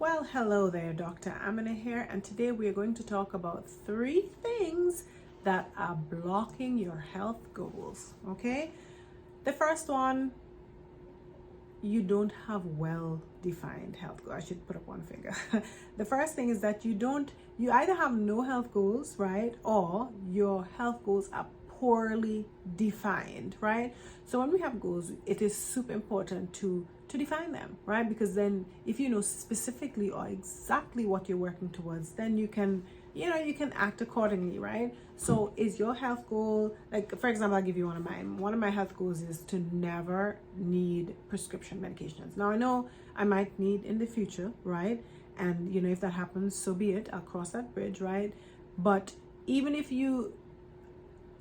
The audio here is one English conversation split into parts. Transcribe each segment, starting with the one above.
Well, hello there, Dr. Amina here, and today we are going to talk about 3 things that are blocking your health goals. Okay, the first one, you don't have well defined health goals. I should put up one finger. The first thing is that you either have no health goals, right, or your health goals are poorly defined, right? So when we have goals, it is super important to define them, right? Because then if you know specifically or exactly what you're working towards, then you can act accordingly, right? So is your health goal, like for example, I'll give you one of mine. One of my health goals is to never need prescription medications. Now I know I might need in the future, right? And if that happens, so be it. I'll cross that bridge, right? But even if you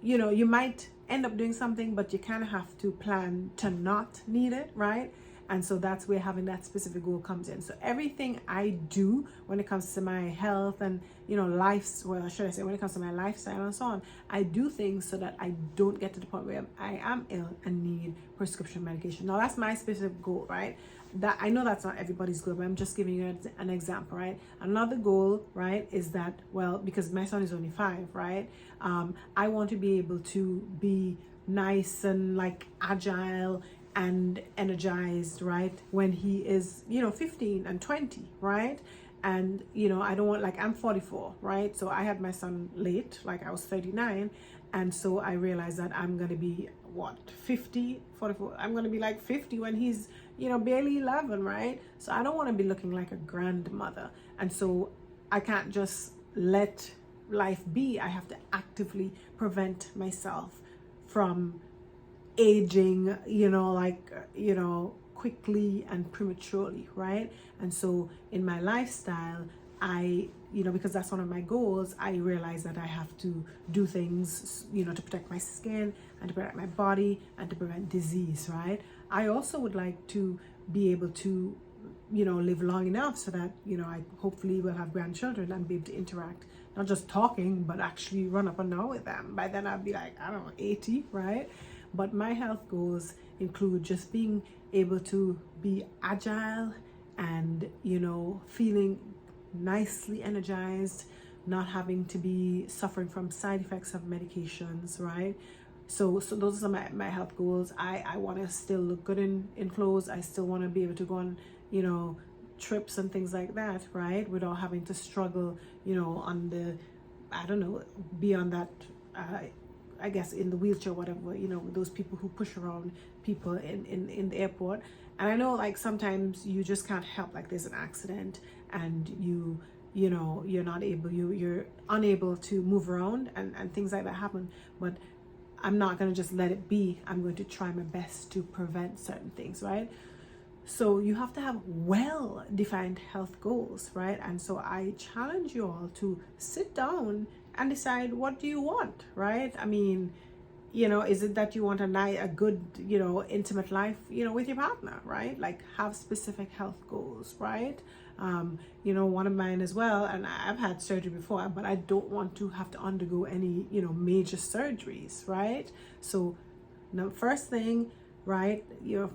might end up doing something, but you kind of have to plan to not need it, right? And so that's where having that specific goal comes in. So everything I do when it comes to my health and well, should I say, when it comes to my lifestyle and so on, I do things so that I don't get to the point where I am ill and need prescription medication. Now that's my specific goal, right? That I know that's not everybody's goal, but I'm just giving you an example, right? Another goal, right, is that, well, because my son is only 5, right? I want to be able to be nice and like agile and energized, right, when he is 15 and 20, right? And I don't want, like, I'm 44, right? So I had my son late, like I was 39, and so I realized that I'm gonna be what, 50, 44, I'm gonna be like 50 when he's barely 11, right? So I don't want to be looking like a grandmother, and so I can't just let life be. I have to actively prevent myself from aging, quickly and prematurely, right? And so in my lifestyle, because that's one of my goals, I realize that I have to do things, to protect my skin and to protect my body and to prevent disease, right? I also would like to be able to, live long enough so that, I hopefully will have grandchildren and be able to interact, not just talking, but actually run up and down with them. By then I'll be like, I don't know, 80, right? But my health goals include just being able to be agile and, feeling nicely energized, not having to be suffering from side effects of medications, right? So those are my health goals. I want to still look good in clothes. I still want to be able to go on, trips and things like that, right? Without having to struggle, on the, I don't know, be on that, I guess in the wheelchair, whatever, those people who push around people in the airport. And I know, like, sometimes you just can't help, like there's an accident and you're unable to move around and things like that happen. But I'm not going to just let it be. I'm going to try my best to prevent certain things, right? So you have to have well-defined health goals, right? And so I challenge you all to sit down and decide, what do you want, right? I mean, is it that you want a good, intimate life, with your partner, right? Like, have specific health goals, right? One of mine as well, and I've had surgery before, but I don't want to have to undergo any, major surgeries, right? So now, first thing, right,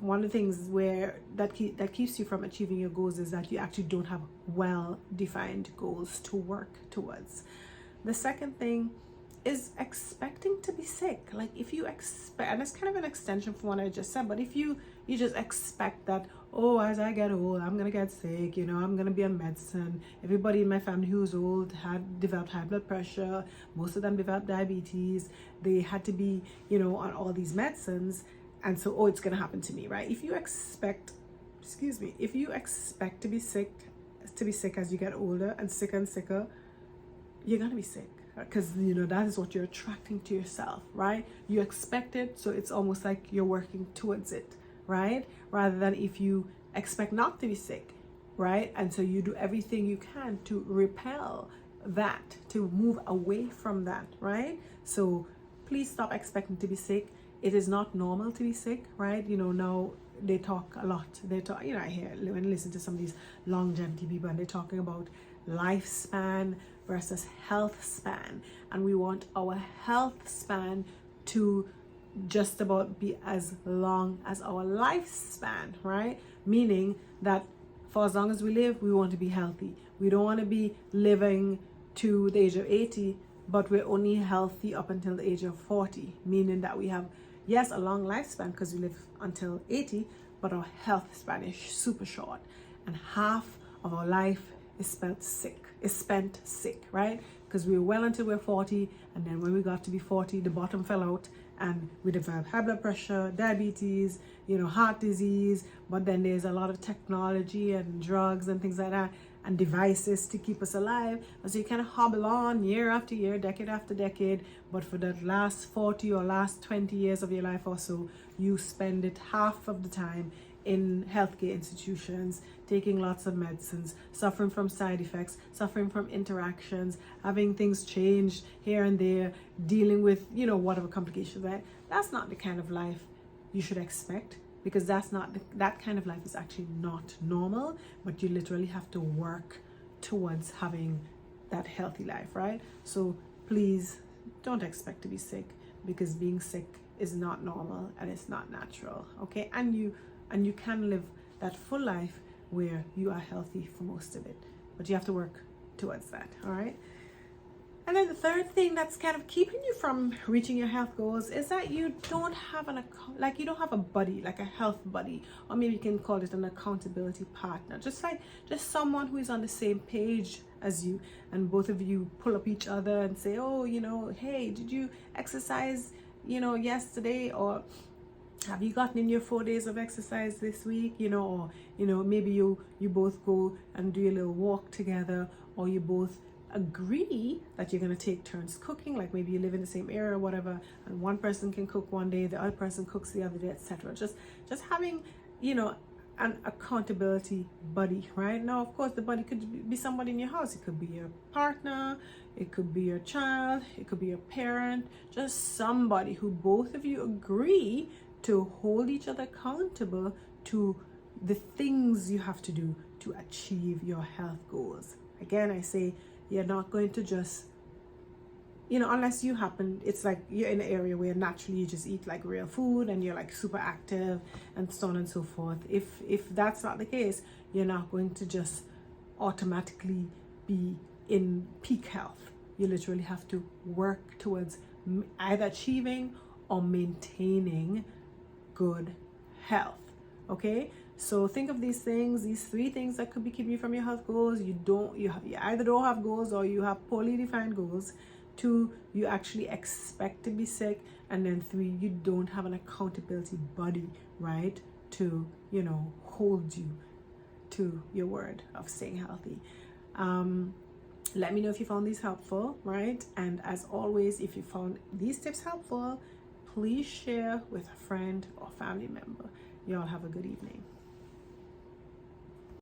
one of the things that keeps you from achieving your goals is that you actually don't have well-defined goals to work towards. The second thing is expecting to be sick. Like, if you expect, and it's kind of an extension from what I just said, but if you just expect that, oh, as I get old, I'm gonna get sick, I'm gonna be on medicine. Everybody in my family who's old had developed high blood pressure, most of them developed diabetes, they had to be, on all these medicines, and so, oh, it's gonna happen to me, right? If you expect to be sick as you get older and sicker and sicker, you're gonna be sick, because that is what you're attracting to yourself, right? You expect it, so it's almost like you're working towards it, right? Rather than if you expect not to be sick, right? And so you do everything you can to repel that, to move away from that, right? So please stop expecting to be sick. It is not normal to be sick, right? Now they talk a lot. I hear when I listen to some of these longevity people, and they're talking about lifespan versus health span, and we want our health span to just about be as long as our lifespan, right? Meaning that for as long as we live, we want to be healthy. We don't want to be living to the age of 80, but we're only healthy up until the age of 40, meaning that we have, yes, a long lifespan because we live until 80, but our health span is super short. And half of our life is spent sick, right? Because we were well until we're 40, and then when we got to be 40, the bottom fell out, and we developed high blood pressure, diabetes, heart disease. But then there's a lot of technology and drugs and things like that, and devices to keep us alive. And so you kind of hobble on year after year, decade after decade. But for the last 40 or last 20 years of your life or so, you spend it half of the time in healthcare institutions, taking lots of medicines, suffering from side effects, suffering from interactions, having things changed here and there, dealing with, whatever complications, right? That's not the kind of life you should expect, because that kind of life is actually not normal, but you literally have to work towards having that healthy life, right? So please don't expect to be sick, because being sick is not normal and it's not natural, okay? And you can live that full life where you are healthy for most of it, but you have to work towards that, all right? And then the third thing that's kind of keeping you from reaching your health goals is that you don't have you don't have a buddy, like a health buddy, or maybe you can call it an accountability partner, just someone who is on the same page as you, and both of you pull up each other and say, oh, hey, did you exercise, yesterday, or have you gotten in your 4 days of exercise this week, or maybe you both go and do a little walk together, or you both agree that you're going to take turns cooking, like maybe you live in the same area or whatever, and one person can cook one day, the other person cooks the other day, etc. Just having an accountability buddy, right? Now, of course, the buddy could be somebody in your house. It could be your partner, it could be your child, it could be your parent, just somebody who both of you agree to hold each other accountable to the things you have to do to achieve your health goals. Again, I say, you're not going to just, unless it's like you're in an area where naturally you just eat like real food and you're like super active and so on and so forth. If that's not the case, you're not going to just automatically be in peak health. You literally have to work towards either achieving or maintaining good health, okay? So think of these three things that could be keeping you from your health goals. You either don't have goals, or you have poorly defined goals. 2, you actually expect to be sick. And then 3, you don't have an accountability buddy, right, to hold you to your word of staying healthy. Let me know if you found these helpful, right? And as always, if you found these tips helpful, please share with a friend or family member. Y'all have a good evening.